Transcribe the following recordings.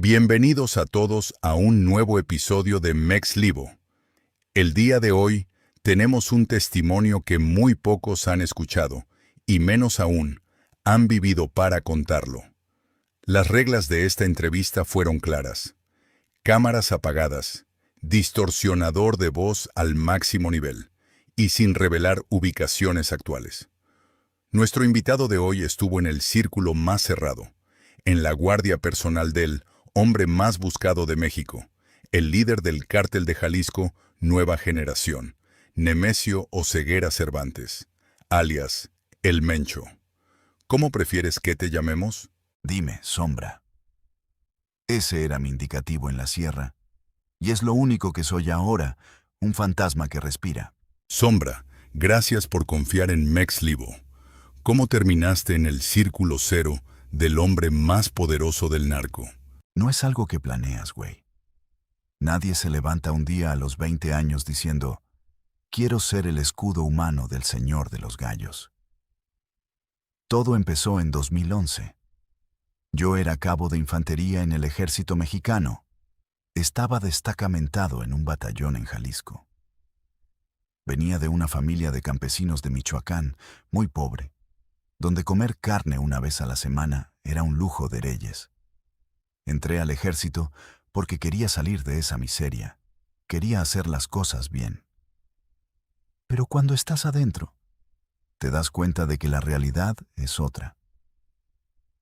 Bienvenidos a todos a un nuevo episodio de Mexlivo. El día de hoy tenemos un testimonio que muy pocos han escuchado, y menos aún, han vivido para contarlo. Las reglas de esta entrevista fueron claras. Cámaras apagadas, distorsionador de voz al máximo nivel, y sin revelar ubicaciones actuales. Nuestro invitado de hoy estuvo en el círculo más cerrado, en la guardia personal del hombre más buscado de México, el líder del cártel de Jalisco, Nueva Generación, Nemesio Oseguera Cervantes, alias El Mencho. ¿Cómo prefieres que te llamemos? Dime, Sombra. Ese era mi indicativo en la sierra, y es lo único que soy ahora, un fantasma que respira. Sombra, gracias por confiar en Mexlivo. ¿Cómo terminaste en el círculo cero del hombre más poderoso del narco? No es algo que planeas, güey. Nadie se levanta un día a los 20 años diciendo, quiero ser el escudo humano del Señor de los Gallos. Todo empezó en 2011. Yo era cabo de infantería en el ejército mexicano. Estaba destacamentado en un batallón en Jalisco. Venía de una familia de campesinos de Michoacán, muy pobre, donde comer carne una vez a la semana era un lujo de reyes. Entré al ejército porque quería salir de esa miseria, quería hacer las cosas bien. Pero cuando estás adentro, te das cuenta de que la realidad es otra.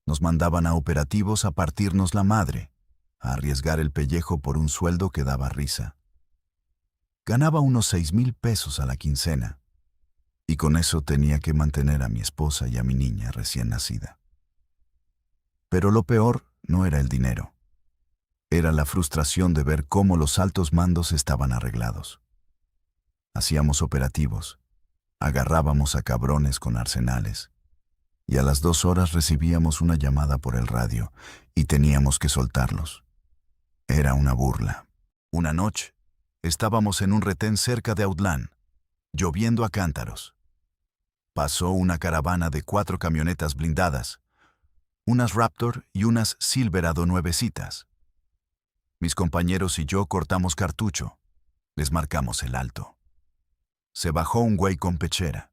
Nos mandaban a operativos a partirnos la madre, a arriesgar el pellejo por un sueldo que daba risa. Ganaba unos 6,000 pesos a la quincena, y con eso tenía que mantener a mi esposa y a mi niña recién nacida. Pero lo peor no era el dinero. Era la frustración de ver cómo los altos mandos estaban arreglados. Hacíamos operativos, agarrábamos a cabrones con arsenales, y a las 2 horas recibíamos una llamada por el radio y teníamos que soltarlos. Era una burla. Una noche, estábamos en un retén cerca de Autlán, lloviendo a cántaros. Pasó una caravana de 4 camionetas blindadas, unas Raptor y unas Silverado nuevecitas. Mis compañeros y yo cortamos cartucho, les marcamos el alto. Se bajó un güey con pechera,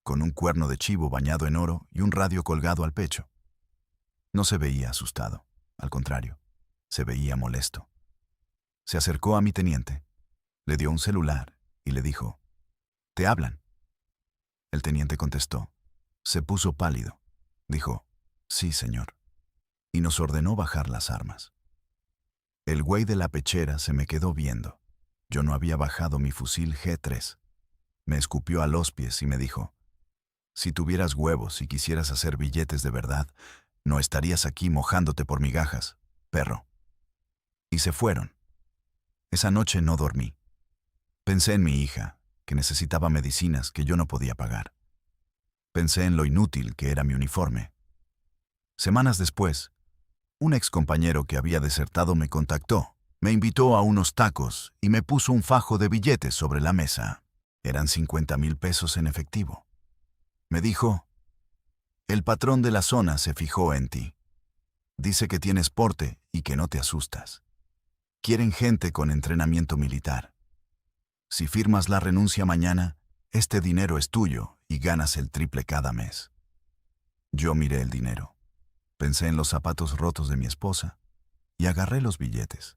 con un cuerno de chivo bañado en oro y un radio colgado al pecho. No se veía asustado, al contrario, se veía molesto. Se acercó a mi teniente, le dio un celular y le dijo, «¿Te hablan?» El teniente contestó. Se puso pálido. Dijo, «Sí, señor», y nos ordenó bajar las armas. El güey de la pechera se me quedó viendo. Yo no había bajado mi fusil G3. Me escupió a los pies y me dijo, «Si tuvieras huevos y quisieras hacer billetes de verdad, no estarías aquí mojándote por migajas, perro». Y se fueron. Esa noche no dormí. Pensé en mi hija, que necesitaba medicinas que yo no podía pagar. Pensé en lo inútil que era mi uniforme. Semanas después, un excompañero que había desertado me contactó, me invitó a unos tacos y me puso un fajo de billetes sobre la mesa. Eran 50,000 pesos en efectivo. Me dijo, «El patrón de la zona se fijó en ti. Dice que tienes porte y que no te asustas. Quieren gente con entrenamiento militar. Si firmas la renuncia mañana, este dinero es tuyo y ganas el triple cada mes». Yo miré el dinero. Pensé en los zapatos rotos de mi esposa y agarré los billetes.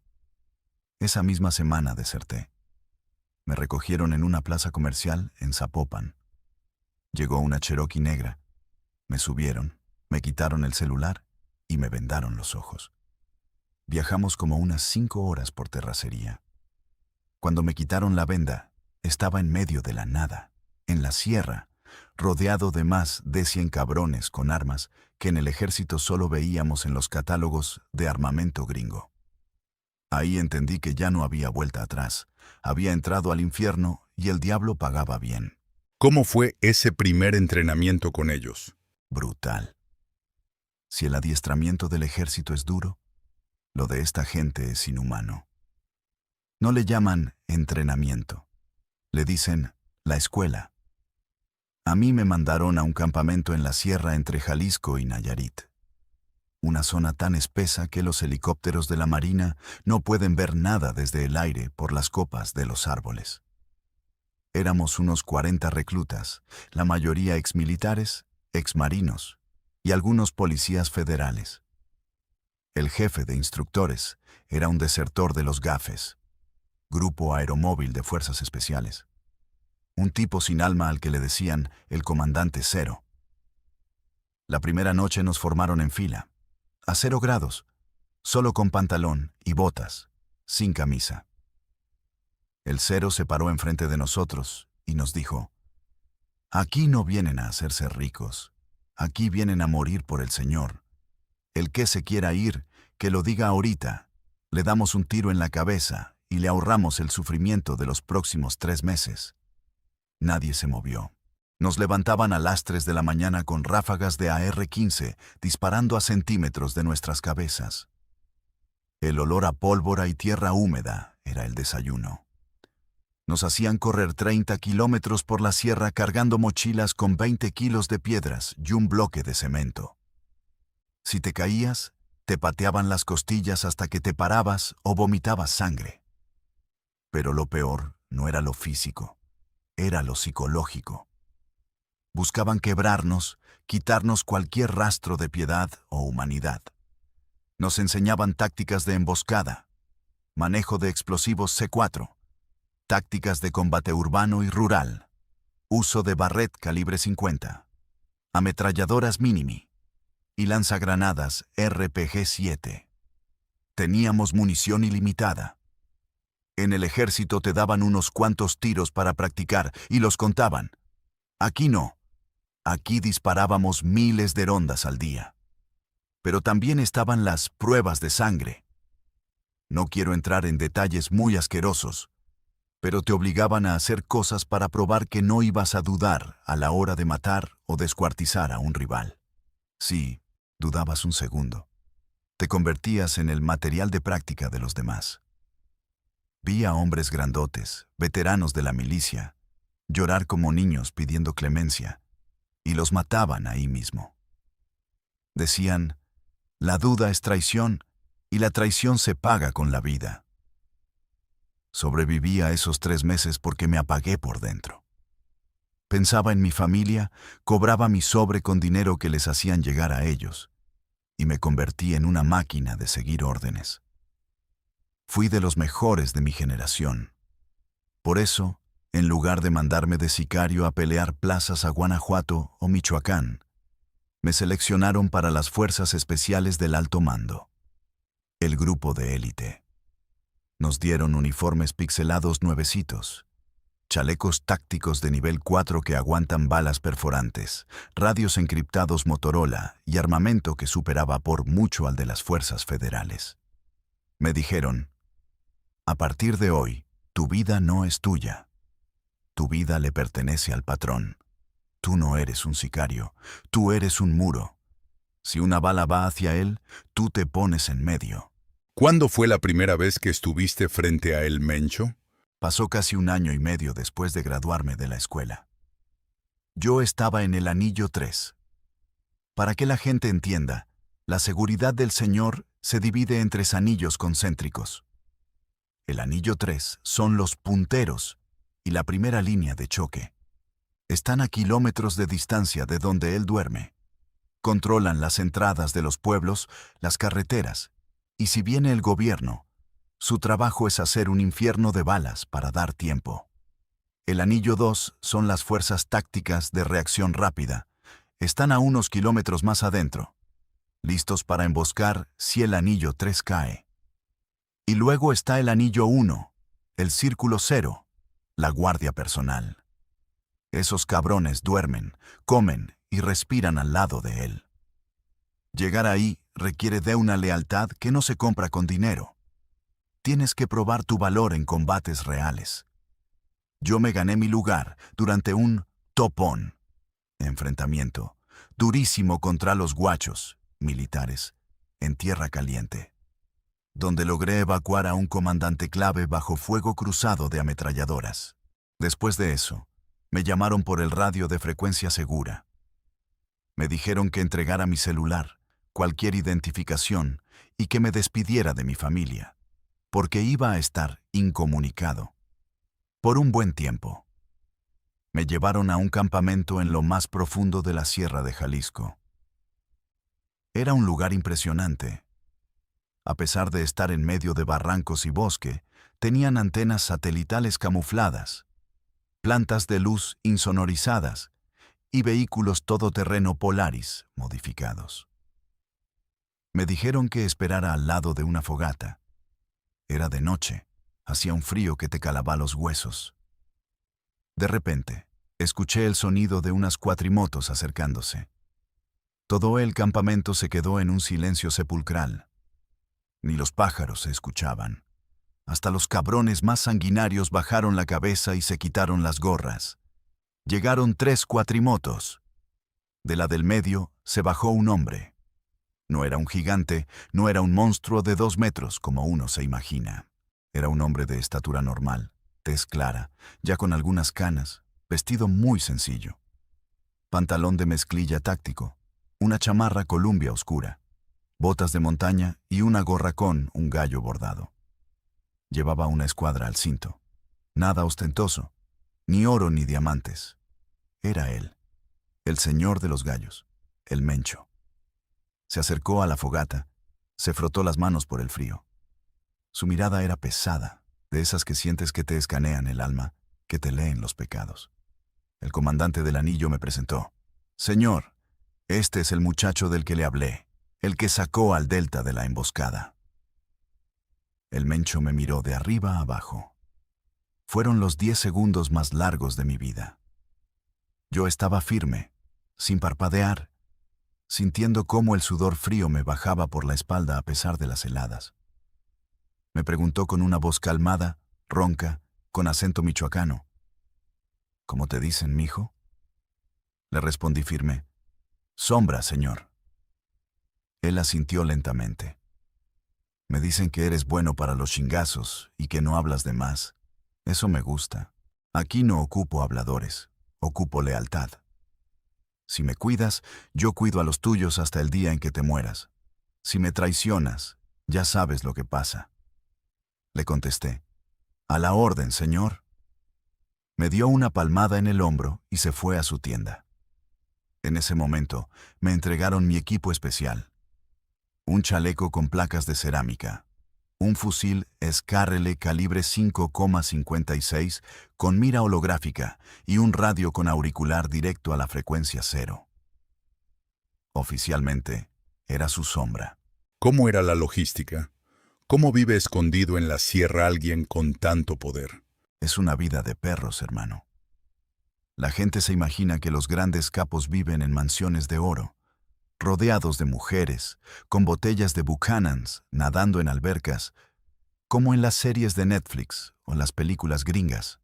Esa misma semana deserté. Me recogieron en una plaza comercial en Zapopan. Llegó una Cherokee negra. Me subieron, me quitaron el celular y me vendaron los ojos. Viajamos como unas 5 horas por terracería. Cuando me quitaron la venda, estaba en medio de la nada, en la sierra, rodeado de más de 100 cabrones con armas que en el ejército solo veíamos en los catálogos de armamento gringo. Ahí entendí que ya no había vuelta atrás. Había entrado al infierno y el diablo pagaba bien. ¿Cómo fue ese primer entrenamiento con ellos? Brutal. Si el adiestramiento del ejército es duro, lo de esta gente es inhumano. No le llaman entrenamiento. Le dicen la escuela. A mí me mandaron a un campamento en la sierra entre Jalisco y Nayarit. Una zona tan espesa que los helicópteros de la Marina no pueden ver nada desde el aire por las copas de los árboles. Éramos unos 40 reclutas, la mayoría exmilitares, exmarinos y algunos policías federales. El jefe de instructores era un desertor de los GAFES, Grupo Aeromóvil de Fuerzas Especiales. Un tipo sin alma al que le decían el Comandante Cero. La primera noche nos formaron en fila, a 0 grados, solo con pantalón y botas, sin camisa. El Cero se paró enfrente de nosotros y nos dijo: «Aquí no vienen a hacerse ricos, aquí vienen a morir por el Señor. El que se quiera ir, que lo diga ahorita. Le damos un tiro en la cabeza y le ahorramos el sufrimiento de los próximos 3 meses». Nadie se movió. Nos levantaban a las 3 de la mañana con ráfagas de AR-15 disparando a centímetros de nuestras cabezas. El olor a pólvora y tierra húmeda era el desayuno. Nos hacían correr 30 kilómetros por la sierra cargando mochilas con 20 kilos de piedras y un bloque de cemento. Si te caías, te pateaban las costillas hasta que te parabas o vomitabas sangre. Pero lo peor no era lo físico, era lo psicológico. Buscaban quebrarnos, quitarnos cualquier rastro de piedad o humanidad. Nos enseñaban tácticas de emboscada, manejo de explosivos C4, tácticas de combate urbano y rural, uso de Barrett calibre 50, ametralladoras Minimi y lanzagranadas RPG-7. Teníamos munición ilimitada. En el ejército te daban unos cuantos tiros para practicar y los contaban. Aquí no. Aquí disparábamos miles de rondas al día. Pero también estaban las pruebas de sangre. No quiero entrar en detalles muy asquerosos, pero te obligaban a hacer cosas para probar que no ibas a dudar a la hora de matar o descuartizar a un rival. Sí, dudabas un segundo. Te convertías en el material de práctica de los demás. Vi a hombres grandotes, veteranos de la milicia, llorar como niños pidiendo clemencia, y los mataban ahí mismo. Decían: «La duda es traición, y la traición se paga con la vida». Sobreviví a esos 3 meses porque me apagué por dentro. Pensaba en mi familia, cobraba mi sobre con dinero que les hacían llegar a ellos, y me convertí en una máquina de seguir órdenes. Fui de los mejores de mi generación. Por eso, en lugar de mandarme de sicario a pelear plazas a Guanajuato o Michoacán, me seleccionaron para las fuerzas especiales del alto mando, el grupo de élite. Nos dieron uniformes pixelados nuevecitos, chalecos tácticos de nivel 4 que aguantan balas perforantes, radios encriptados Motorola y armamento que superaba por mucho al de las fuerzas federales. Me dijeron: «A partir de hoy, tu vida no es tuya. Tu vida le pertenece al patrón. Tú no eres un sicario, tú eres un muro. Si una bala va hacia él, tú te pones en medio». ¿Cuándo fue la primera vez que estuviste frente a el Mencho? Pasó casi 1 año y medio después de graduarme de la escuela. Yo estaba en el anillo 3. Para que la gente entienda, la seguridad del Señor se divide en 3 anillos concéntricos. El anillo 3 son los punteros y la primera línea de choque. Están a kilómetros de distancia de donde él duerme. Controlan las entradas de los pueblos, las carreteras, y si viene el gobierno, su trabajo es hacer un infierno de balas para dar tiempo. El anillo 2 son las fuerzas tácticas de reacción rápida. Están a unos kilómetros más adentro, listos para emboscar si el anillo 3 cae. Y luego está el anillo 1, el círculo 0, la guardia personal. Esos cabrones duermen, comen y respiran al lado de él. Llegar ahí requiere de una lealtad que no se compra con dinero. Tienes que probar tu valor en combates reales. Yo me gané mi lugar durante un topón, enfrentamiento durísimo contra los guachos, militares, en tierra caliente, donde logré evacuar a un comandante clave bajo fuego cruzado de ametralladoras. Después de eso, me llamaron por el radio de frecuencia segura. Me dijeron que entregara mi celular, cualquier identificación y que me despidiera de mi familia, porque iba a estar incomunicado. Por un buen tiempo. Me llevaron a un campamento en lo más profundo de la Sierra de Jalisco. Era un lugar impresionante. A pesar de estar en medio de barrancos y bosque, tenían antenas satelitales camufladas, plantas de luz insonorizadas y vehículos todoterreno Polaris modificados. Me dijeron que esperara al lado de una fogata. Era de noche, hacía un frío que te calaba los huesos. De repente, escuché el sonido de unas cuatrimotos acercándose. Todo el campamento se quedó en un silencio sepulcral. Ni los pájaros se escuchaban. Hasta los cabrones más sanguinarios bajaron la cabeza y se quitaron las gorras. Llegaron 3 cuatrimotos. De la del medio se bajó un hombre. No era un gigante, no era un monstruo de 2 metros como uno se imagina. Era un hombre de estatura normal, tez clara, ya con algunas canas, vestido muy sencillo. Pantalón de mezclilla táctico, una chamarra Columbia oscura, botas de montaña y una gorra con un gallo bordado. Llevaba una escuadra al cinto. Nada ostentoso, ni oro ni diamantes. Era él, el señor de los gallos, el Mencho. Se acercó a la fogata, se frotó las manos por el frío. Su mirada era pesada, de esas que sientes que te escanean el alma, que te leen los pecados. El comandante del anillo me presentó. «Señor, este es el muchacho del que le hablé, el que sacó al delta de la emboscada». El Mencho me miró de arriba a abajo. Fueron los 10 segundos más largos de mi vida. Yo estaba firme, sin parpadear, sintiendo cómo el sudor frío me bajaba por la espalda a pesar de las heladas. Me preguntó con una voz calmada, ronca, con acento michoacano. «¿Cómo te dicen, mijo?» Le respondí firme. «Sombra, señor». Él asintió lentamente. «Me dicen que eres bueno para los chingazos y que no hablas de más. Eso me gusta. Aquí no ocupo habladores, ocupo lealtad. Si me cuidas, yo cuido a los tuyos hasta el día en que te mueras. Si me traicionas, ya sabes lo que pasa». Le contesté. «A la orden, señor». Me dio una palmada en el hombro y se fue a su tienda. En ese momento, me entregaron mi equipo especial. Un chaleco con placas de cerámica, un fusil Scarrele calibre 5,56 con mira holográfica y un radio con auricular directo a la frecuencia 0. Oficialmente, era su sombra. ¿Cómo era la logística? ¿Cómo vive escondido en la sierra alguien con tanto poder? Es una vida de perros, hermano. La gente se imagina que los grandes capos viven en mansiones de oro, rodeados de mujeres, con botellas de Buchanan's, nadando en albercas, como en las series de Netflix o las películas gringas.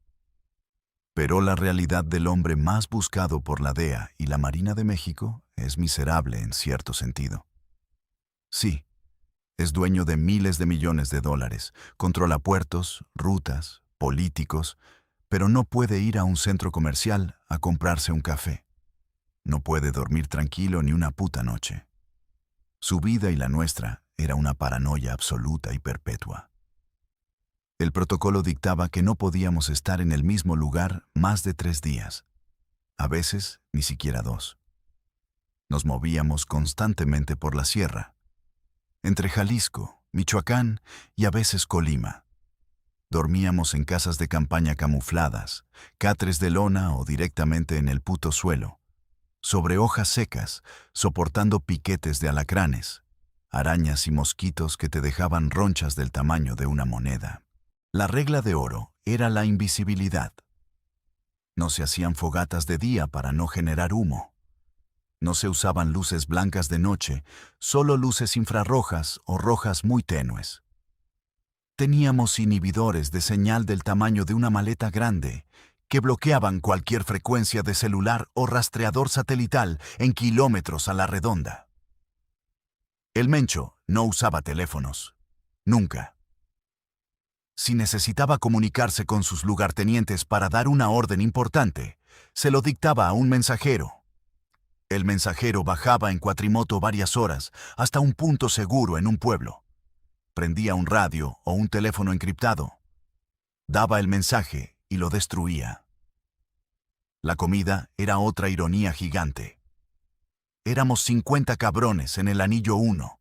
Pero la realidad del hombre más buscado por la DEA y la Marina de México es miserable en cierto sentido. Sí, es dueño de miles de millones de dólares, controla puertos, rutas, políticos, pero no puede ir a un centro comercial a comprarse un café. No puede dormir tranquilo ni una puta noche. Su vida y la nuestra era una paranoia absoluta y perpetua. El protocolo dictaba que no podíamos estar en el mismo lugar más de 3 días. A veces, ni siquiera 2. Nos movíamos constantemente por la sierra, entre Jalisco, Michoacán y a veces Colima. Dormíamos en casas de campaña camufladas, catres de lona o directamente en el puto suelo, sobre hojas secas, soportando piquetes de alacranes, arañas y mosquitos que te dejaban ronchas del tamaño de una moneda. La regla de oro era la invisibilidad. No se hacían fogatas de día para no generar humo. No se usaban luces blancas de noche, solo luces infrarrojas o rojas muy tenues. Teníamos inhibidores de señal del tamaño de una maleta grande que bloqueaban cualquier frecuencia de celular o rastreador satelital en kilómetros a la redonda. El Mencho no usaba teléfonos. Nunca. Si necesitaba comunicarse con sus lugartenientes para dar una orden importante, se lo dictaba a un mensajero. El mensajero bajaba en cuatrimoto varias horas hasta un punto seguro en un pueblo. Prendía un radio o un teléfono encriptado. Daba el mensaje y lo destruía. La comida era otra ironía gigante. Éramos 50 cabrones en el anillo 1,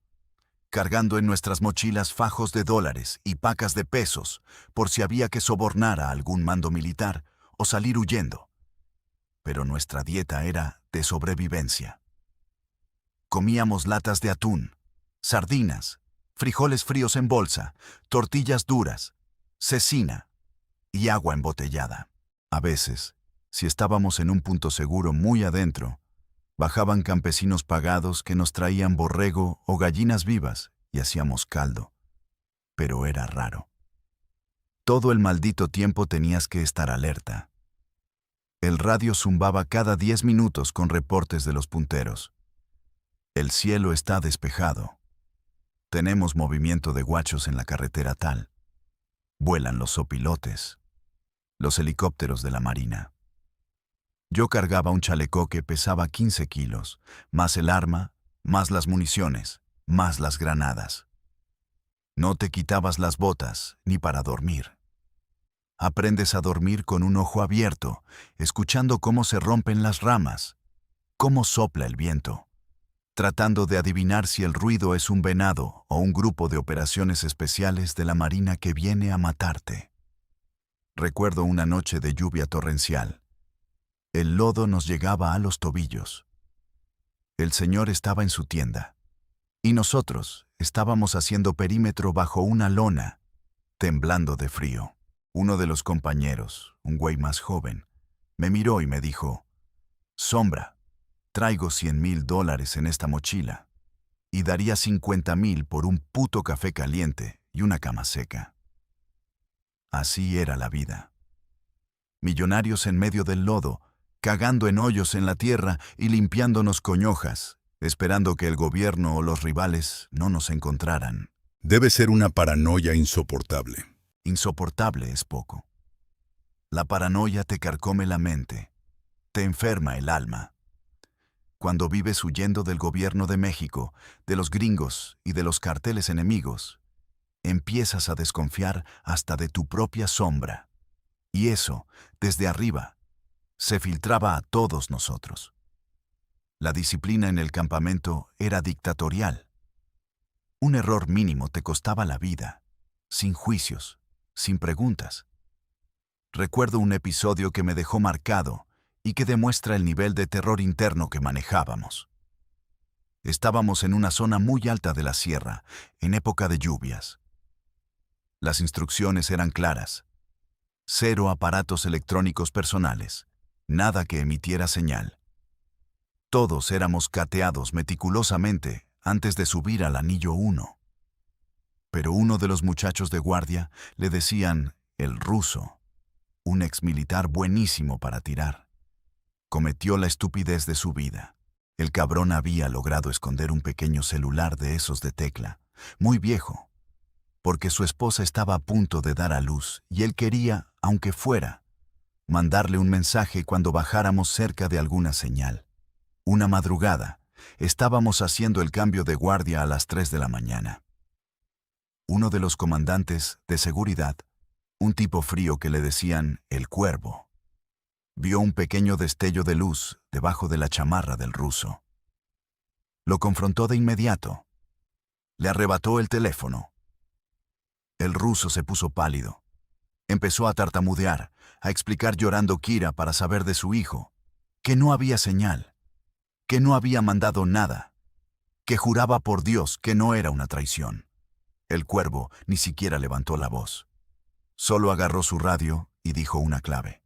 cargando en nuestras mochilas fajos de dólares y pacas de pesos por si había que sobornar a algún mando militar o salir huyendo. Pero nuestra dieta era de sobrevivencia. Comíamos latas de atún, sardinas, frijoles fríos en bolsa, tortillas duras, cecina y agua embotellada. A veces, si estábamos en un punto seguro muy adentro, bajaban campesinos pagados que nos traían borrego o gallinas vivas y hacíamos caldo. Pero era raro. Todo el maldito tiempo tenías que estar alerta. El radio zumbaba cada 10 minutos con reportes de los punteros. El cielo está despejado. Tenemos movimiento de guachos en la carretera tal. Vuelan los zopilotes, los helicópteros de la Marina. Yo cargaba un chaleco que pesaba 15 kilos, más el arma, más las municiones, más las granadas. No te quitabas las botas ni para dormir. Aprendes a dormir con un ojo abierto, escuchando cómo se rompen las ramas, cómo sopla el viento, tratando de adivinar si el ruido es un venado o un grupo de operaciones especiales de la Marina que viene a matarte. Recuerdo una noche de lluvia torrencial. El lodo nos llegaba a los tobillos. El señor estaba en su tienda, y nosotros estábamos haciendo perímetro bajo una lona, temblando de frío. Uno de los compañeros, un güey más joven, me miró y me dijo: «Sombra, traigo $100,000 en esta mochila, y daría 50,000 por un puto café caliente y una cama seca». Así era la vida. Millonarios en medio del lodo, cagando en hoyos en la tierra y limpiándonos con hojas, esperando que el gobierno o los rivales no nos encontraran. Debe ser una paranoia insoportable. Insoportable es poco. La paranoia te carcome la mente, te enferma el alma. Cuando vives huyendo del gobierno de México, de los gringos y de los carteles enemigos, empiezas a desconfiar hasta de tu propia sombra. Y eso, desde arriba, se filtraba a todos nosotros. La disciplina en el campamento era dictatorial. Un error mínimo te costaba la vida, sin juicios, sin preguntas. Recuerdo un episodio que me dejó marcado y que demuestra el nivel de terror interno que manejábamos. Estábamos en una zona muy alta de la sierra, en época de lluvias. Las instrucciones eran claras. 0 aparatos electrónicos personales, nada que emitiera señal. Todos éramos cateados meticulosamente antes de subir al anillo 1. Pero uno de los muchachos de guardia le decían el ruso, un exmilitar buenísimo para tirar. Cometió la estupidez de su vida. El cabrón había logrado esconder un pequeño celular de esos de tecla, muy viejo, porque su esposa estaba a punto de dar a luz y él quería, aunque fuera, mandarle un mensaje cuando bajáramos cerca de alguna señal. Una madrugada, estábamos haciendo el cambio de guardia a las 3 de la mañana. Uno de los comandantes de seguridad, un tipo frío que le decían el Cuervo, vio un pequeño destello de luz debajo de la chamarra del ruso. Lo confrontó de inmediato. Le arrebató el teléfono. El ruso se puso pálido. Empezó a tartamudear, a explicar llorando Kira para saber de su hijo, que no había señal, que no había mandado nada, que juraba por Dios que no era una traición. El Cuervo ni siquiera levantó la voz. Solo agarró su radio y dijo una clave.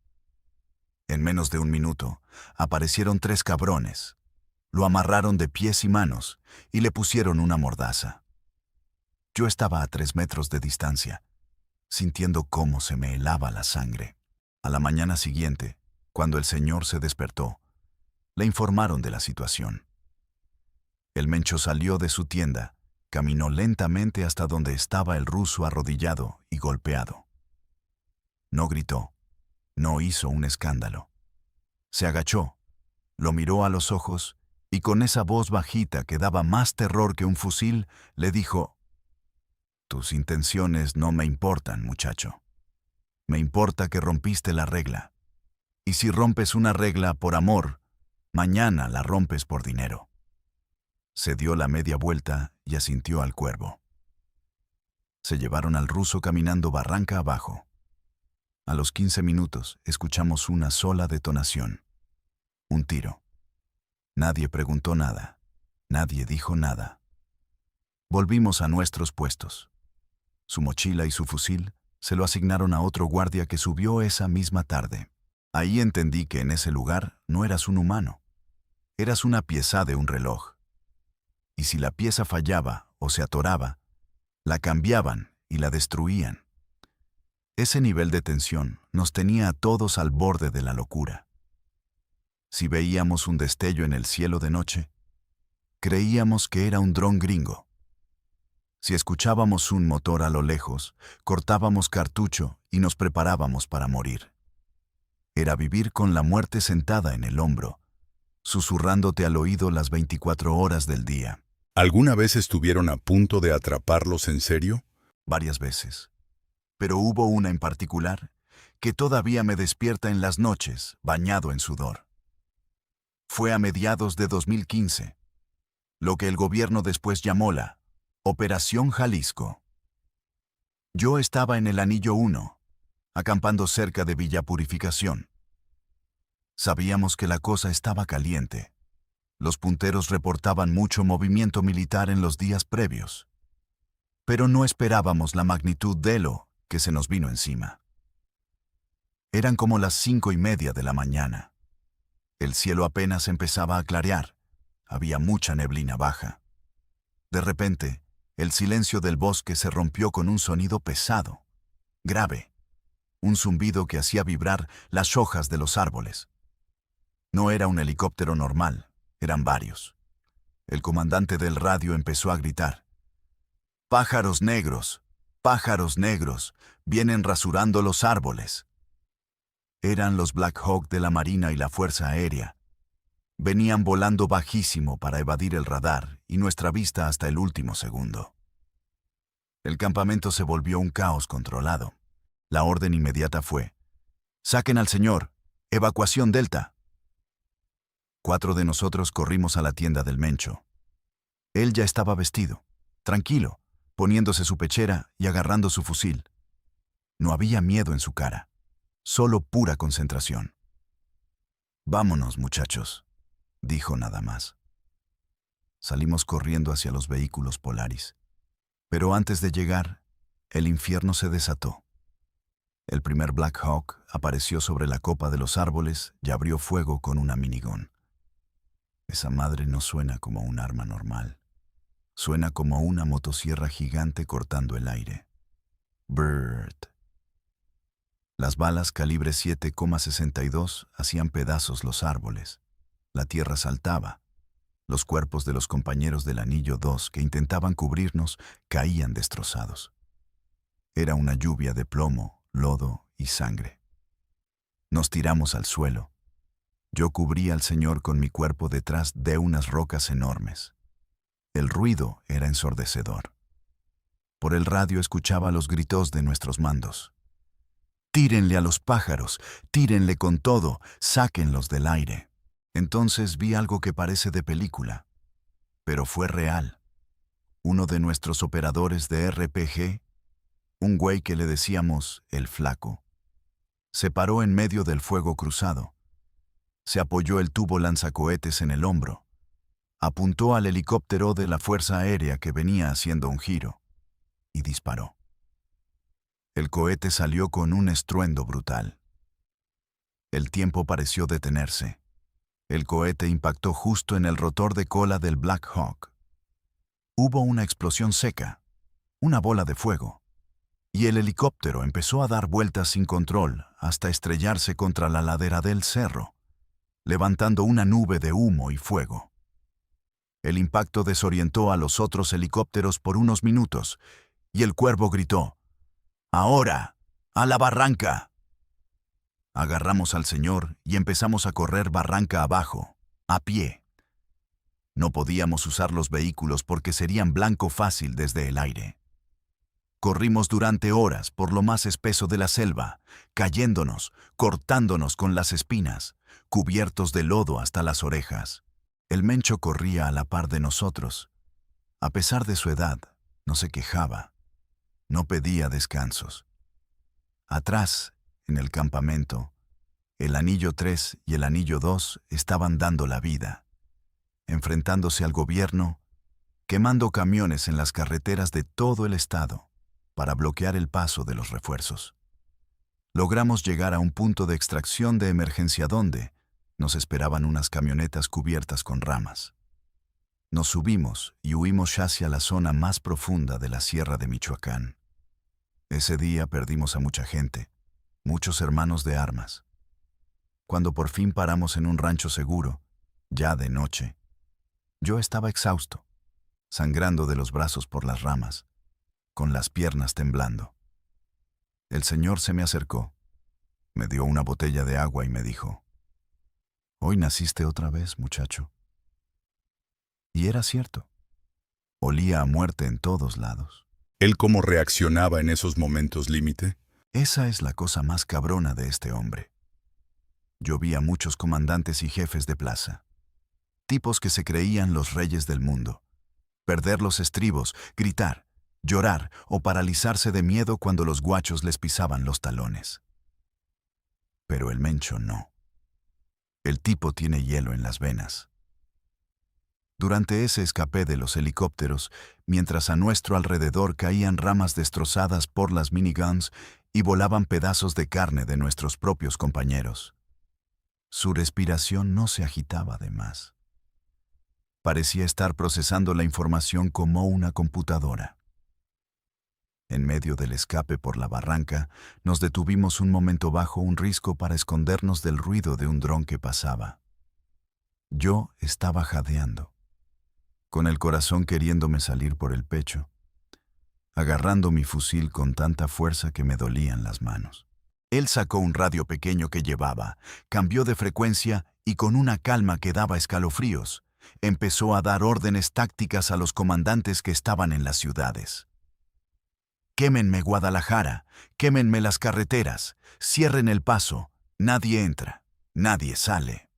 En menos de un minuto, aparecieron 3 cabrones. Lo amarraron de pies y manos y le pusieron una mordaza. Yo estaba a 3 metros de distancia, sintiendo cómo se me helaba la sangre. A la mañana siguiente, cuando el señor se despertó, le informaron de la situación. El mencho salió de su tienda, caminó lentamente hasta donde estaba el ruso arrodillado y golpeado. No gritó, no hizo un escándalo. Se agachó, lo miró a los ojos y con esa voz bajita que daba más terror que un fusil, le dijo: «Tus intenciones no me importan, muchacho. Me importa que rompiste la regla. Y si rompes una regla por amor, mañana la rompes por dinero». Se dio la media vuelta y asintió al cuervo. Se llevaron al ruso caminando barranca abajo. A los 15 minutos escuchamos una sola detonación. Un tiro. Nadie preguntó nada. Nadie dijo nada. Volvimos a nuestros puestos. Su mochila y su fusil se lo asignaron a otro guardia que subió esa misma tarde. Ahí entendí que en ese lugar no eras un humano. Eras una pieza de un reloj. Y si la pieza fallaba o se atoraba, la cambiaban y la destruían. Ese nivel de tensión nos tenía a todos al borde de la locura. Si veíamos un destello en el cielo de noche, creíamos que era un dron gringo. Si escuchábamos un motor a lo lejos, cortábamos cartucho y nos preparábamos para morir. Era vivir con la muerte sentada en el hombro, susurrándote al oído las 24 horas del día. ¿Alguna vez estuvieron a punto de atraparlos en serio? Varias veces. Pero hubo una en particular que todavía me despierta en las noches, bañado en sudor. Fue a mediados de 2015, lo que el gobierno después llamó la Operación Jalisco. Yo estaba en el Anillo 1, acampando cerca de Villa Purificación. Sabíamos que la cosa estaba caliente. Los punteros reportaban mucho movimiento militar en los días previos. Pero no esperábamos la magnitud de lo que se nos vino encima. Eran como las 5:30 de la mañana. El cielo apenas empezaba a clarear. Había mucha neblina baja. De repente, el silencio del bosque se rompió con un sonido pesado, grave, un zumbido que hacía vibrar las hojas de los árboles. No era un helicóptero normal, eran varios. El comandante del radio empezó a gritar: «¡Pájaros negros! ¡Pájaros negros! Vienen rasurando los árboles». Eran los Black Hawk de la Marina y la Fuerza Aérea. Venían volando bajísimo para evadir el radar y nuestra vista hasta el último segundo. El campamento se volvió un caos controlado. La orden inmediata fue: «¡Saquen al señor! ¡Evacuación Delta!». 4 de nosotros corrimos a la tienda del Mencho. Él ya estaba vestido, tranquilo, poniéndose su pechera y agarrando su fusil. No había miedo en su cara, solo pura concentración. «Vámonos, muchachos», dijo nada más. Salimos corriendo hacia los vehículos Polaris. Pero antes de llegar, el infierno se desató. El primer Black Hawk apareció sobre la copa de los árboles y abrió fuego con una minigón. Esa madre no suena como un arma normal. Suena como una motosierra gigante cortando el aire. Bird. Las balas calibre 7,62 hacían pedazos los árboles. La tierra saltaba. Los cuerpos de los compañeros del Anillo 2 que intentaban cubrirnos caían destrozados. Era una lluvia de plomo, lodo y sangre. Nos tiramos al suelo. Yo cubrí al señor con mi cuerpo detrás de unas rocas enormes. El ruido era ensordecedor. Por el radio escuchaba los gritos de nuestros mandos. «Tírenle a los pájaros, tírenle con todo, sáquenlos del aire». Entonces vi algo que parece de película, pero fue real. Uno de nuestros operadores de RPG, un güey que le decíamos el Flaco, se paró en medio del fuego cruzado. Se apoyó el tubo lanzacohetes en el hombro. Apuntó al helicóptero de la Fuerza Aérea que venía haciendo un giro y disparó. El cohete salió con un estruendo brutal. El tiempo pareció detenerse. El cohete impactó justo en el rotor de cola del Black Hawk. Hubo una explosión seca, una bola de fuego, y el helicóptero empezó a dar vueltas sin control hasta estrellarse contra la ladera del cerro, levantando una nube de humo y fuego. El impacto desorientó a los otros helicópteros por unos minutos, y el cuervo gritó: «¡Ahora! ¡A la barranca!». Agarramos al señor y empezamos a correr barranca abajo, a pie. No podíamos usar los vehículos porque serían blanco fácil desde el aire. Corrimos durante horas por lo más espeso de la selva, cayéndonos, cortándonos con las espinas, cubiertos de lodo hasta las orejas. El Mencho corría a la par de nosotros. A pesar de su edad, no se quejaba. No pedía descansos. Atrás, en el campamento, el Anillo 3 y el Anillo 2 estaban dando la vida, enfrentándose al gobierno, quemando camiones en las carreteras de todo el estado para bloquear el paso de los refuerzos. Logramos llegar a un punto de extracción de emergencia donde nos esperaban unas camionetas cubiertas con ramas. Nos subimos y huimos hacia la zona más profunda de la Sierra de Michoacán. Ese día perdimos a mucha gente, muchos hermanos de armas. Cuando por fin paramos en un rancho seguro, ya de noche, yo estaba exhausto, sangrando de los brazos por las ramas, con las piernas temblando. El Señor se me acercó, me dio una botella de agua y me dijo: «Hoy naciste otra vez, muchacho». Y era cierto. Olía a muerte en todos lados. ¿Él cómo reaccionaba en esos momentos límite? Esa es la cosa más cabrona de este hombre. Yo vi a muchos comandantes y jefes de plaza, tipos que se creían los reyes del mundo, perder los estribos, gritar, llorar o paralizarse de miedo cuando los guachos les pisaban los talones. Pero el Mencho no. El tipo tiene hielo en las venas. Durante ese escape de los helicópteros, mientras a nuestro alrededor caían ramas destrozadas por las miniguns y volaban pedazos de carne de nuestros propios compañeros, su respiración no se agitaba de más. Parecía estar procesando la información como una computadora. En medio del escape por la barranca, nos detuvimos un momento bajo un risco para escondernos del ruido de un dron que pasaba. Yo estaba jadeando, con el corazón queriéndome salir por el pecho, agarrando mi fusil con tanta fuerza que me dolían las manos. Él sacó un radio pequeño que llevaba, cambió de frecuencia y con una calma que daba escalofríos, empezó a dar órdenes tácticas a los comandantes que estaban en las ciudades. «Quémenme Guadalajara, quémenme las carreteras, cierren el paso, nadie entra, nadie sale».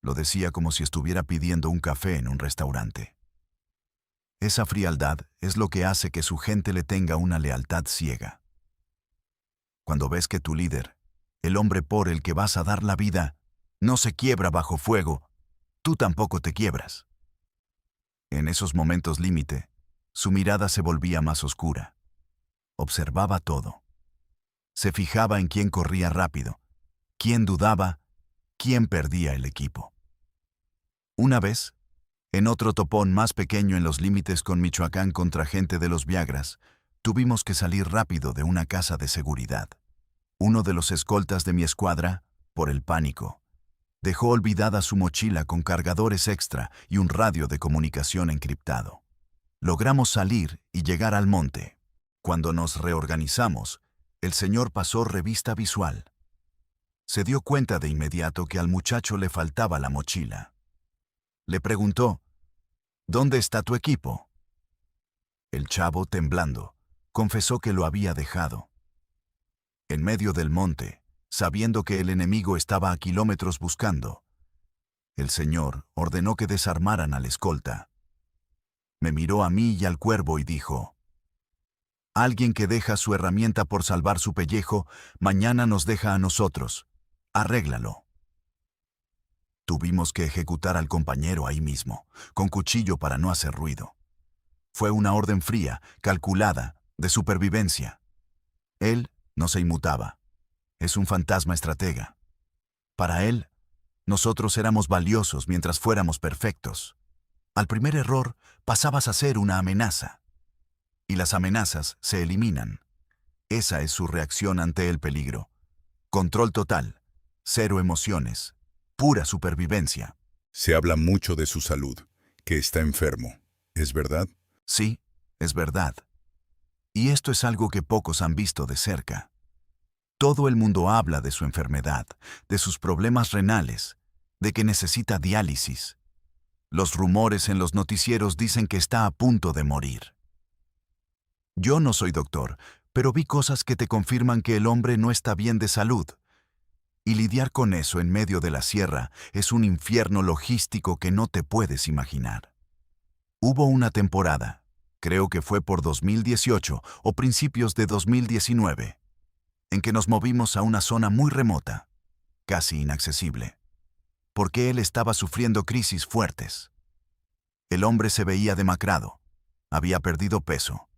Lo decía como si estuviera pidiendo un café en un restaurante. Esa frialdad es lo que hace que su gente le tenga una lealtad ciega. Cuando ves que tu líder, el hombre por el que vas a dar la vida, no se quiebra bajo fuego, tú tampoco te quiebras. En esos momentos límite, su mirada se volvía más oscura. Observaba todo. Se fijaba en quién corría rápido, quién dudaba, quién perdía el equipo. Una vez, en otro topón más pequeño en los límites con Michoacán contra gente de los Viagras, tuvimos que salir rápido de una casa de seguridad. Uno de los escoltas de mi escuadra, por el pánico, dejó olvidada su mochila con cargadores extra y un radio de comunicación encriptado. Logramos salir y llegar al monte. Cuando nos reorganizamos, el señor pasó revista visual. Se dio cuenta de inmediato que al muchacho le faltaba la mochila. Le preguntó: «¿Dónde está tu equipo?». El chavo, temblando, confesó que lo había dejado. En medio del monte, sabiendo que el enemigo estaba a kilómetros buscando, el señor ordenó que desarmaran al escolta. Me miró a mí y al cuervo y dijo: «Alguien que deja su herramienta por salvar su pellejo, mañana nos deja a nosotros. Arréglalo». Tuvimos que ejecutar al compañero ahí mismo, con cuchillo para no hacer ruido. Fue una orden fría, calculada, de supervivencia. Él no se inmutaba. Es un fantasma estratega. Para él, nosotros éramos valiosos mientras fuéramos perfectos. Al primer error, pasabas a ser una amenaza. Y las amenazas se eliminan. Esa es su reacción ante el peligro. Control total, cero emociones, pura supervivencia. Se habla mucho de su salud, que está enfermo. ¿Es verdad? Sí, es verdad. Y esto es algo que pocos han visto de cerca. Todo el mundo habla de su enfermedad, de sus problemas renales, de que necesita diálisis. Los rumores en los noticieros dicen que está a punto de morir. Yo no soy doctor, pero vi cosas que te confirman que el hombre no está bien de salud. Y lidiar con eso en medio de la sierra es un infierno logístico que no te puedes imaginar. Hubo una temporada, creo que fue por 2018 o principios de 2019, en que nos movimos a una zona muy remota, casi inaccesible, porque él estaba sufriendo crisis fuertes. El hombre se veía demacrado, había perdido peso.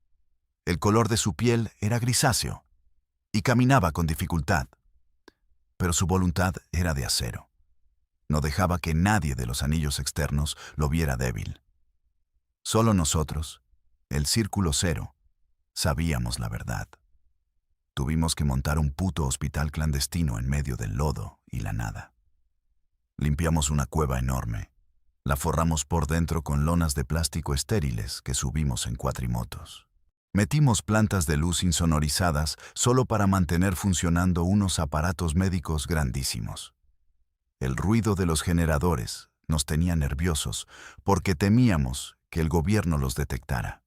El color de su piel era grisáceo y caminaba con dificultad, pero su voluntad era de acero. No dejaba que nadie de los anillos externos lo viera débil. Solo nosotros, el Círculo Cero, sabíamos la verdad. Tuvimos que montar un puto hospital clandestino en medio del lodo y la nada. Limpiamos una cueva enorme. La forramos por dentro con lonas de plástico estériles que subimos en cuatrimotos. Metimos plantas de luz insonorizadas solo para mantener funcionando unos aparatos médicos grandísimos. El ruido de los generadores nos tenía nerviosos porque temíamos que el gobierno los detectara.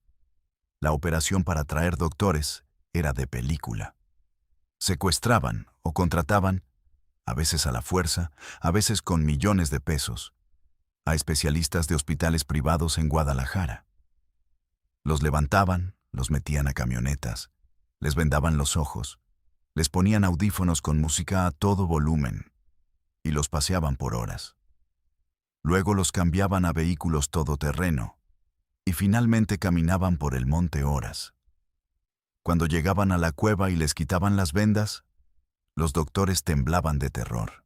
La operación para traer doctores era de película. Secuestraban o contrataban, a veces a la fuerza, a veces con millones de pesos, a especialistas de hospitales privados en Guadalajara. Los levantaban, los metían a camionetas, les vendaban los ojos, les ponían audífonos con música a todo volumen y los paseaban por horas. Luego los cambiaban a vehículos todoterreno y finalmente caminaban por el monte horas. Cuando llegaban a la cueva y les quitaban las vendas, los doctores temblaban de terror.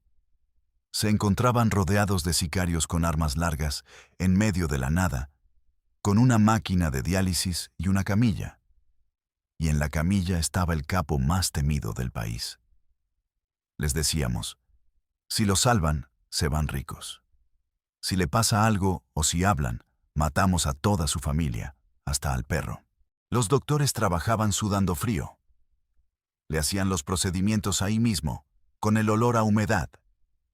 Se encontraban rodeados de sicarios con armas largas en medio de la nada, con una máquina de diálisis y una camilla. Y en la camilla estaba el capo más temido del país. Les decíamos, si lo salvan, se van ricos. Si le pasa algo o si hablan, matamos a toda su familia, hasta al perro. Los doctores trabajaban sudando frío. Le hacían los procedimientos ahí mismo, con el olor a humedad,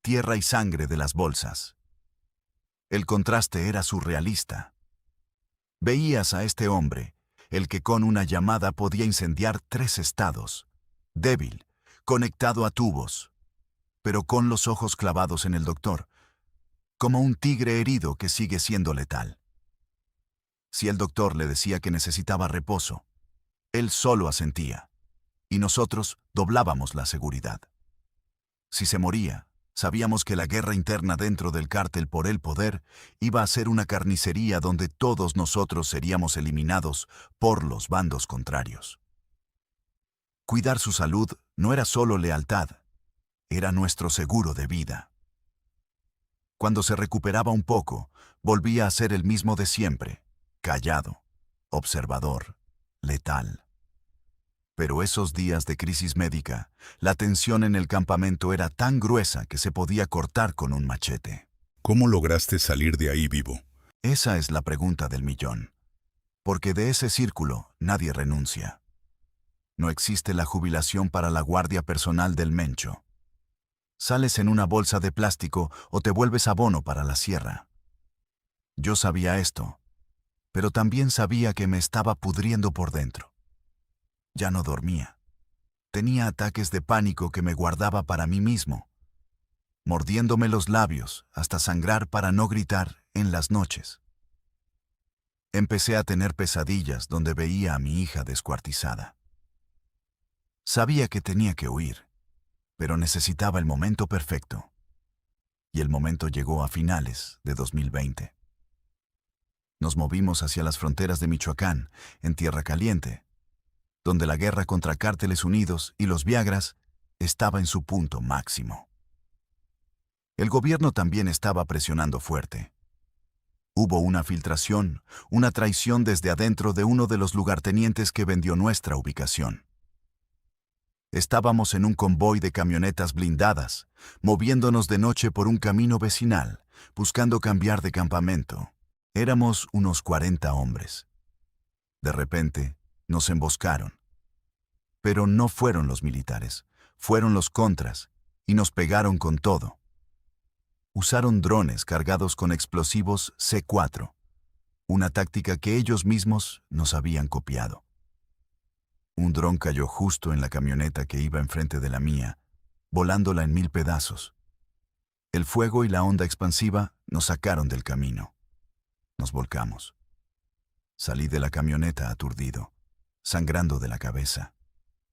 tierra y sangre de las bolsas. El contraste era surrealista. Veías a este hombre, el que con una llamada podía incendiar 3 estados, débil, conectado a tubos, pero con los ojos clavados en el doctor, como un tigre herido que sigue siendo letal. Si el doctor le decía que necesitaba reposo, él solo asentía, y nosotros doblábamos la seguridad. Si se moría, sabíamos que la guerra interna dentro del cártel por el poder iba a ser una carnicería donde todos nosotros seríamos eliminados por los bandos contrarios. Cuidar su salud no era solo lealtad, era nuestro seguro de vida. Cuando se recuperaba un poco, volvía a ser el mismo de siempre, callado, observador, letal. Pero esos días de crisis médica, la tensión en el campamento era tan gruesa que se podía cortar con un machete. ¿Cómo lograste salir de ahí vivo? Esa es la pregunta del millón. Porque de ese círculo nadie renuncia. No existe la jubilación para la guardia personal del Mencho. Sales en una bolsa de plástico o te vuelves abono para la sierra. Yo sabía esto, pero también sabía que me estaba pudriendo por dentro. Ya no dormía. Tenía ataques de pánico que me guardaba para mí mismo, mordiéndome los labios hasta sangrar para no gritar en las noches. Empecé a tener pesadillas donde veía a mi hija descuartizada. Sabía que tenía que huir, pero necesitaba el momento perfecto. Y el momento llegó a finales de 2020. Nos movimos hacia las fronteras de Michoacán, en Tierra Caliente, donde la guerra contra Cárteles Unidos y los Viagras estaba en su punto máximo. El gobierno también estaba presionando fuerte. Hubo una filtración, una traición desde adentro de uno de los lugartenientes que vendió nuestra ubicación. Estábamos en un convoy de camionetas blindadas, moviéndonos de noche por un camino vecinal, buscando cambiar de campamento. Éramos unos 40 hombres. De repente, nos emboscaron. Pero no fueron los militares, fueron los contras, y nos pegaron con todo. Usaron drones cargados con explosivos C4, una táctica que ellos mismos nos habían copiado. Un dron cayó justo en la camioneta que iba enfrente de la mía, volándola en 1000 pedazos. El fuego y la onda expansiva nos sacaron del camino. Nos volcamos. Salí de la camioneta aturdido, sangrando de la cabeza,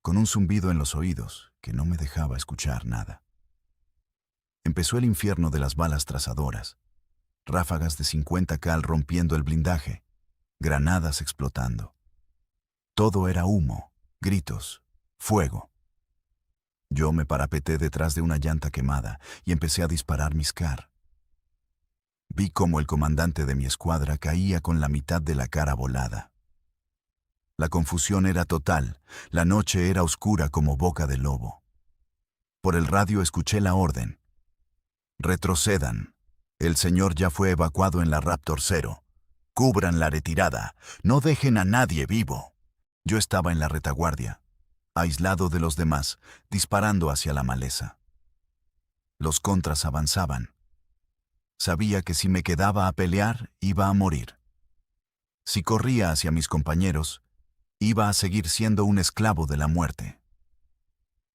con un zumbido en los oídos que no me dejaba escuchar nada. Empezó el infierno de las balas trazadoras, ráfagas de 50 cal rompiendo el blindaje, granadas explotando. Todo era humo, gritos, fuego. Yo me parapeté detrás de una llanta quemada y empecé a disparar mis CAR. Vi cómo el comandante de mi escuadra caía con la mitad de la cara volada. La confusión era total, la noche era oscura como boca de lobo. Por el radio escuché la orden. Retrocedan. El señor ya fue evacuado en la Raptor 0. Cubran la retirada. No dejen a nadie vivo. Yo estaba en la retaguardia, aislado de los demás, disparando hacia la maleza. Los contras avanzaban. Sabía que si me quedaba a pelear, iba a morir. Si corría hacia mis compañeros, iba a seguir siendo un esclavo de la muerte.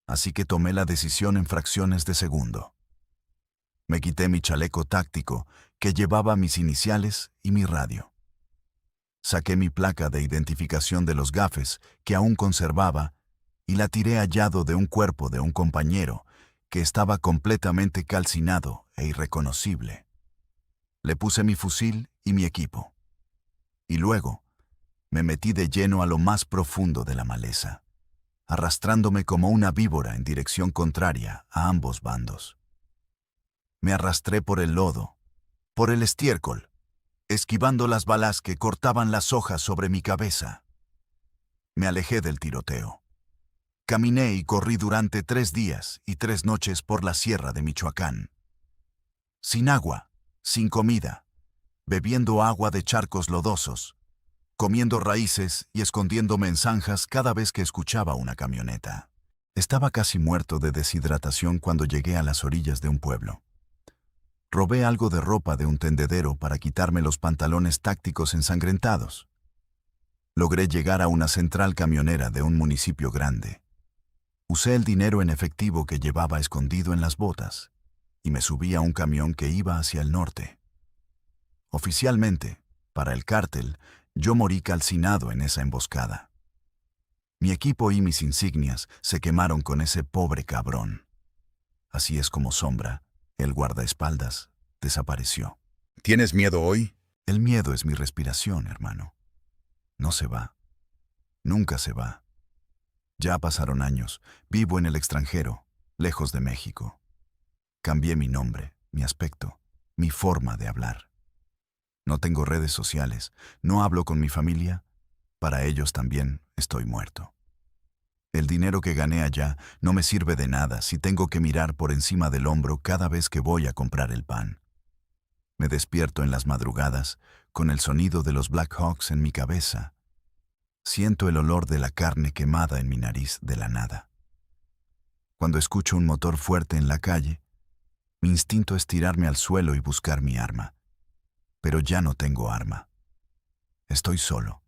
Así que tomé la decisión en fracciones de segundo. Me quité mi chaleco táctico, que llevaba mis iniciales y mi radio. Saqué mi placa de identificación de los gafes, que aún conservaba, y la tiré hallado de un cuerpo de un compañero, que estaba completamente calcinado e irreconocible. Le puse mi fusil y mi equipo. Y luego, me metí de lleno a lo más profundo de la maleza, arrastrándome como una víbora en dirección contraria a ambos bandos. Me arrastré por el lodo, por el estiércol, esquivando las balas que cortaban las hojas sobre mi cabeza. Me alejé del tiroteo. Caminé y corrí durante 3 días y 3 noches por la sierra de Michoacán. Sin agua, sin comida, bebiendo agua de charcos lodosos, comiendo raíces y escondiéndome en zanjas cada vez que escuchaba una camioneta. Estaba casi muerto de deshidratación cuando llegué a las orillas de un pueblo. Robé algo de ropa de un tendedero para quitarme los pantalones tácticos ensangrentados. Logré llegar a una central camionera de un municipio grande. Usé el dinero en efectivo que llevaba escondido en las botas y me subí a un camión que iba hacia el norte. Oficialmente, para el cártel, yo morí calcinado en esa emboscada. Mi equipo y mis insignias se quemaron con ese pobre cabrón. Así es como Sombra, el guardaespaldas, desapareció. ¿Tienes miedo hoy? El miedo es mi respiración, hermano. No se va. Nunca se va. Ya pasaron años. Vivo en el extranjero, lejos de México. Cambié mi nombre, mi aspecto, mi forma de hablar. No tengo redes sociales, no hablo con mi familia. Para ellos también estoy muerto. El dinero que gané allá no me sirve de nada si tengo que mirar por encima del hombro cada vez que voy a comprar el pan. Me despierto en las madrugadas con el sonido de los Black Hawks en mi cabeza. Siento el olor de la carne quemada en mi nariz de la nada. Cuando escucho un motor fuerte en la calle, mi instinto es tirarme al suelo y buscar mi arma. Pero ya no tengo arma. Estoy solo.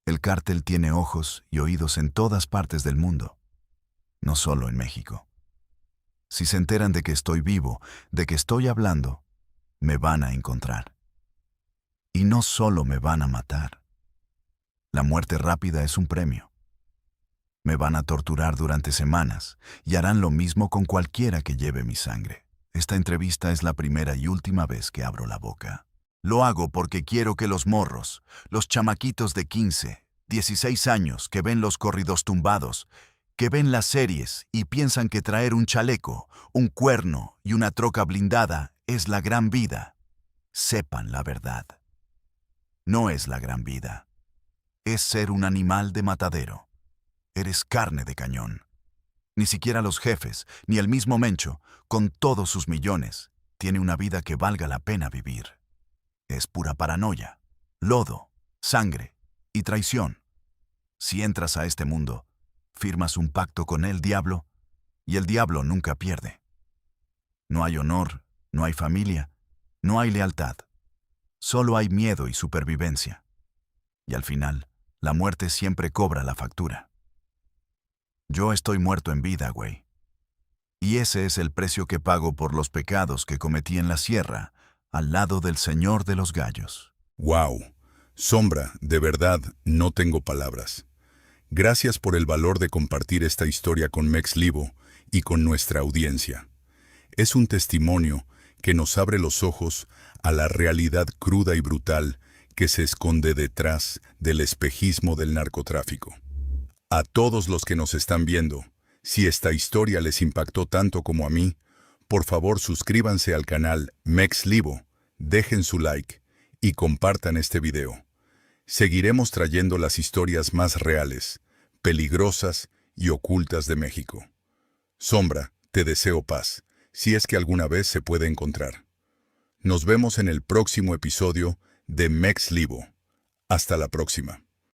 El cártel tiene ojos y oídos en todas partes del mundo, no solo en México. Si se enteran de que estoy vivo, de que estoy hablando, me van a encontrar. Y no solo me van a matar. La muerte rápida es un premio. Me van a torturar durante semanas y harán lo mismo con cualquiera que lleve mi sangre. Esta entrevista es la primera y última vez que abro la boca. Lo hago porque quiero que los morros, los chamaquitos de 15, 16 años que ven los corridos tumbados, que ven las series y piensan que traer un chaleco, un cuerno y una troca blindada es la gran vida, sepan la verdad. No es la gran vida. Es ser un animal de matadero. Eres carne de cañón. Ni siquiera los jefes, ni el mismo Mencho, con todos sus millones, tiene una vida que valga la pena vivir. Es pura paranoia, lodo, sangre y traición. Si entras a este mundo, firmas un pacto con el diablo, y el diablo nunca pierde. No hay honor, No hay familia, no hay lealtad. Solo hay miedo y supervivencia. Y al final, la muerte siempre cobra la factura. Yo estoy muerto en vida, güey. Y ese es el precio que pago por los pecados que cometí en la sierra, al lado del Señor de los Gallos. ¡Wow! Sombra, de verdad, no tengo palabras. Gracias por el valor de compartir esta historia con Mex Livo y con nuestra audiencia. Es un testimonio que nos abre los ojos a la realidad cruda y brutal que se esconde detrás del espejismo del narcotráfico. A todos los que nos están viendo, si esta historia les impactó tanto como a mí, por favor suscríbanse al canal Mex Livo, dejen su like y compartan este video. Seguiremos trayendo las historias más reales, peligrosas y ocultas de México. Sombra, te deseo paz, si es que alguna vez se puede encontrar. Nos vemos en el próximo episodio de Mex Livo. Hasta la próxima.